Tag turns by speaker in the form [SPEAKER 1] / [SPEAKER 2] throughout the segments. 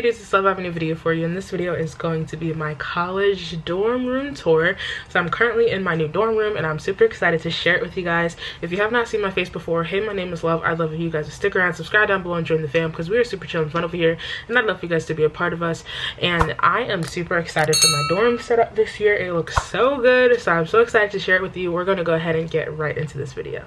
[SPEAKER 1] Hey dudes, so I have a new video for you, and this video is going to be my college dorm room tour. So I'm currently in my new dorm room and I'm super excited to share it with you guys. If you have not seen my face before, hey, my name is Love. I'd love if you guys to stick around, subscribe down below, and join the fam because we are super chill and fun over here, and I'd love for you guys to be a part of us. And I am super excited for my dorm setup this year. It looks so good, so I'm so excited to share it with you. We're going to go ahead and get right into this video.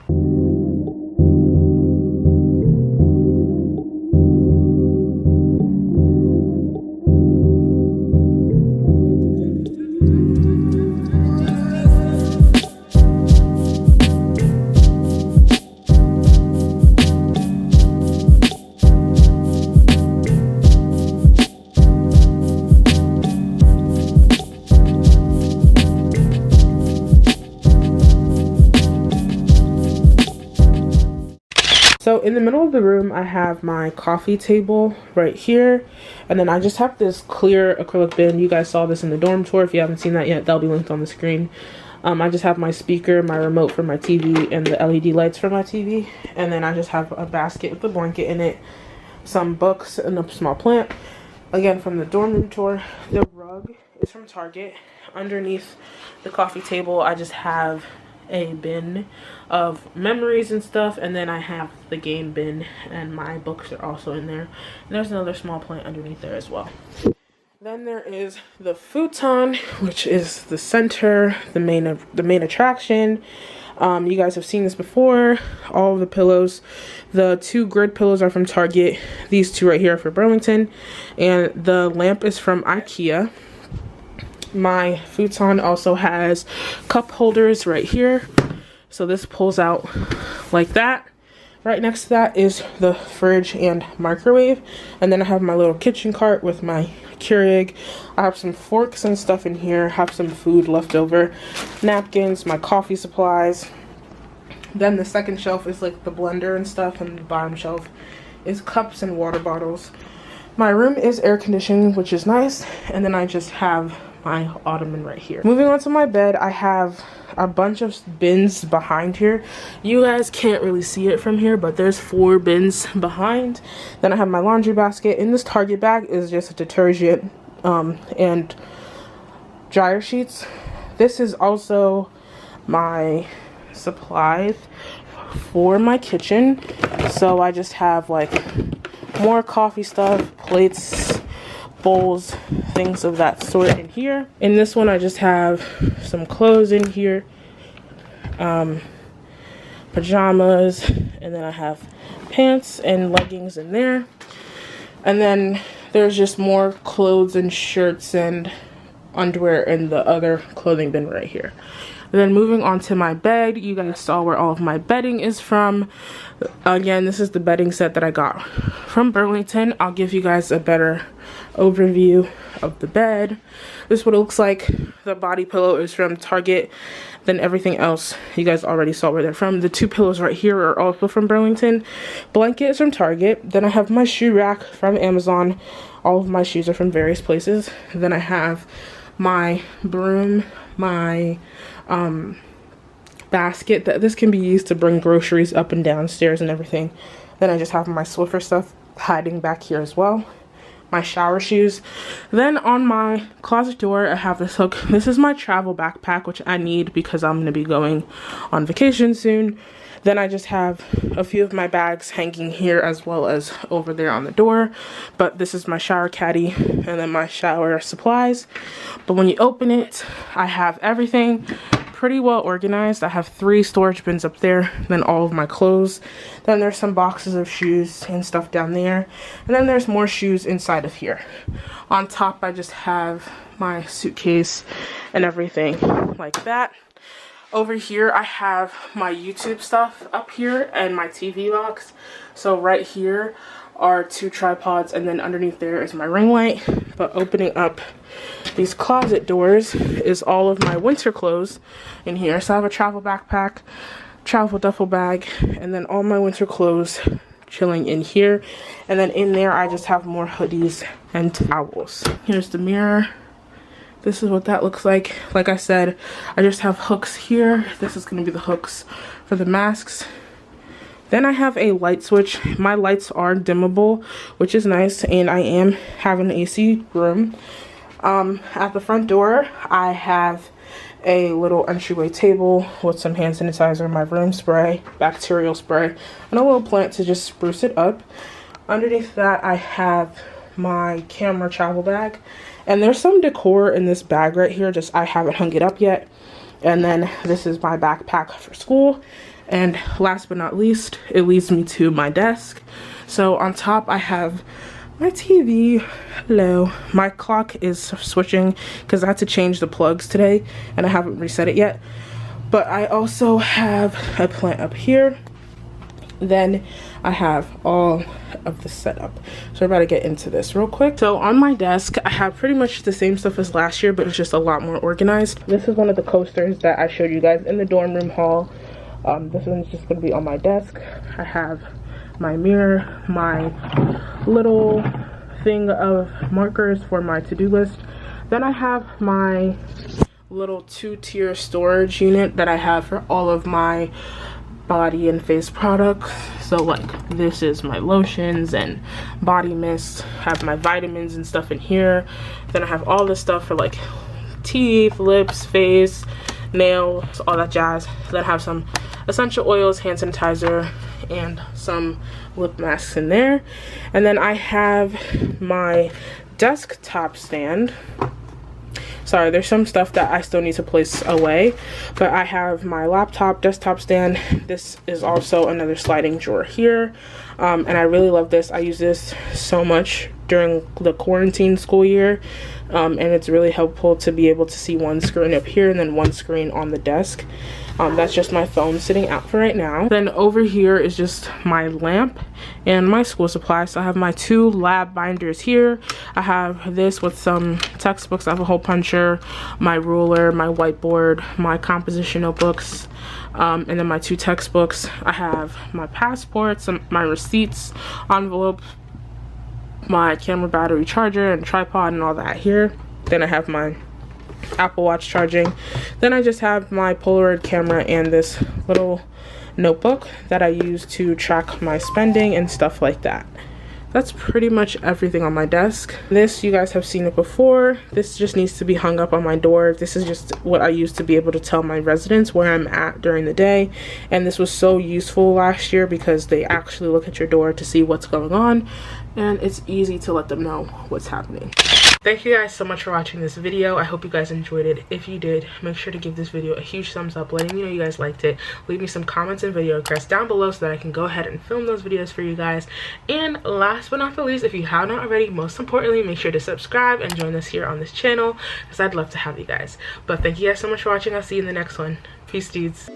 [SPEAKER 1] So in the middle of the room, I have my coffee table right here. And then I just have this clear acrylic bin. You guys saw this in the dorm tour. If you haven't seen that yet, that'll be linked on the screen. I just have my speaker, my remote for my TV, and the LED lights for my TV. And then I just have a basket with a blanket in it, some books, and a small plant. Again, from the dorm room tour. The rug is from Target. Underneath the coffee table, I just have a bin of memories and stuff, and then I have the game bin, and my books are also in there. And there's another small plant underneath there as well. Then there is the futon, which is the center, the main attraction. You guys have seen this before. All of the pillows, the 2 grid pillows are from Target. These 2 right here are for Burlington, and the lamp is from IKEA. My futon also has cup holders right here, so this pulls out like that. Right next to that is the fridge and microwave, and then I have my little kitchen cart with my Keurig. I have some forks and stuff in here, have some food left over, napkins, my coffee supplies. Then the second shelf is like the blender and stuff, and the bottom shelf is cups and water bottles. My room is air conditioned, which is nice, and then I just have my ottoman right here. Moving on to my bed, I have a bunch of bins behind here. You guys can't really see it from here, but there's 4 bins behind. Then I have my laundry basket. In this Target bag is just a detergent and dryer sheets. This is also my supplies for my kitchen. So I just have like more coffee stuff, plates, bowls, things of that sort in here. In this one, I just have some clothes in here, pajamas, and then I have pants and leggings in there. And then there's just more clothes and shirts and underwear in the other clothing bin right here. And then moving on to my bed, you guys saw where all of my bedding is from. Again, this is the bedding set that I got from Burlington. I'll give you guys a better overview of the bed. This is what it looks like. The body pillow is from Target. Then everything else, you guys already saw where they're from. The 2 pillows right here are also from Burlington. Blanket is from Target. Then I have my shoe rack from Amazon. All of my shoes are from various places. Then I have my broom, my basket. This can be used to bring groceries up and downstairs and everything. Then I just have my Swiffer stuff hiding back here as well. My shower shoes. Then on my closet door, I have this hook. This is my travel backpack, which I need because I'm going to be going on vacation soon. Then I just have a few of my bags hanging here as well as over there on the door. But this is my shower caddy and then my shower supplies. But when you open it, I have everything pretty well organized. I have 3 storage bins up there, then all of my clothes. Then there's some boxes of shoes and stuff down there. And then there's more shoes inside of here. On top, I just have my suitcase and everything like that. Over here, I have my YouTube stuff up here and my TV box. So right here are 2 tripods, and then underneath there is my ring light. But opening up these closet doors is all of my winter clothes in here. So I have a travel backpack, travel duffel bag, and then all my winter clothes chilling in here. And then in there, I just have more hoodies and towels. Here's the mirror. This is what that looks like. Like I said, I just have hooks here. This is going to be the hooks for the masks. Then I have a light switch. My lights are dimmable, which is nice, and I am having an AC room. At the front door, I have a little entryway table with some hand sanitizer, my room spray, bacterial spray, and a little plant to just spruce it up. Underneath that, I have my camera travel bag, and there's some decor in this bag right here, just I haven't hung it up yet. And then this is my backpack for school. And last but not least, it leads me to my desk. So on top, I have my TV. Hello. My clock is switching because I had to change the plugs today and I haven't reset it yet. But I also have a plant up here. Then I have all of the setup. So we're about to get into this real quick. So on my desk, I have pretty much the same stuff as last year, but it's just a lot more organized. This is one of the coasters that I showed you guys in the dorm room haul. This one's just going to be on my desk. I have my mirror, my little thing of markers for my to-do list. Then I have my little 2-tier storage unit that I have for all of my body and face products. So like this is my lotions and body mist. I have my vitamins and stuff in here. Then I have all this stuff for like teeth, lips, face, nails, all that jazz. Then I have some essential oils, hand sanitizer, and some lip masks in there. And then I have my desktop stand. Sorry, there's some stuff that I still need to place away, but I have my laptop desktop stand. This is also another sliding drawer here, and I really love this. I use this so much during the quarantine school year, and it's really helpful to be able to see one screen up here and then one screen on the desk. That's just my phone sitting out for right now. Then over here is just my lamp and my school supplies. So I have my 2 lab binders here. I have this with some textbooks. I have a hole puncher, my ruler, my whiteboard, my composition notebooks, and then my 2 textbooks. I have my passports, my receipts, envelopes, my camera battery charger and tripod and all that here. Then I have my Apple Watch charging. Then I just have my Polaroid camera and this little notebook that I use to track my spending and stuff like that. That's pretty much everything on my desk. This, you guys have seen it before. This just needs to be hung up on my door. This is just what I use to be able to tell my residents where I'm at during the day. And this was so useful last year because they actually look at your door to see what's going on. And it's easy to let them know what's happening. Thank you guys so much for watching this video. I hope you guys enjoyed it. If you did, make sure to give this video a huge thumbs up, letting me know you guys liked it. Leave me some comments and video requests down below so that I can go ahead and film those videos for you guys. And last but not the least, if you have not already, most importantly, make sure to subscribe and join us here on this channel because I'd love to have you guys. But thank you guys so much for watching. I'll see you in the next one. Peace, dudes.